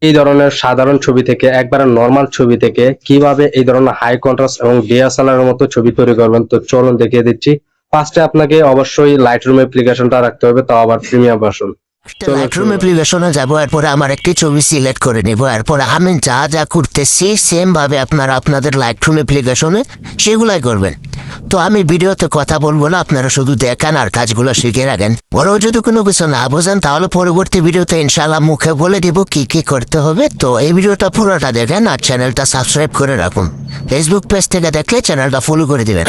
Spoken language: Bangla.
এই ধরনের সাধারণ ছবি থেকে একবারে নরমাল ছবি থেকে কিভাবে এই ধরনের হাই কন্ট্রাস্ট এবং ডিএসএলআর এর মতো ছবি তৈরি করবেন, তো চলুন দেখিয়ে দিচ্ছি। ফার্স্টে আপনাকে অবশ্যই লাইটরুম অ্যাপ্লিকেশনটা রাখতে হবে, তাও আবার প্রিমিয়াম ভার্সন। চলুন লাইটরুম শুরু করা যাক। অ্যাপ্লিকেশনে যাবো, এরপরে আমার একটি ছবি সিলেক্ট করে নেব। এরপরে আমি যা যা করতেছি সেম ভাবে আপনারা আপনাদের লাইটরুম অ্যাপ্লিকেশনে সেগুলাই করবেন। তো আমি ভিডিওতে কথা বলবো না, আপনারা শুধু দেখান আর কাজগুলো শিখে রাখেন। বড় যদি কোনো কিছু না বোঝেন তাহলে পরবর্তী ভিডিওতে ইনশাআল্লাহ মুখে বলে দিব কি কি করতে হবে। তো এই ভিডিওটা পুরোটা দেখেন আর চ্যানেলটা সাবস্ক্রাইব করে রাখুন। ফেসবুক পেজ থেকে দেখলে চ্যানেলটা ফলো করে দিবেন।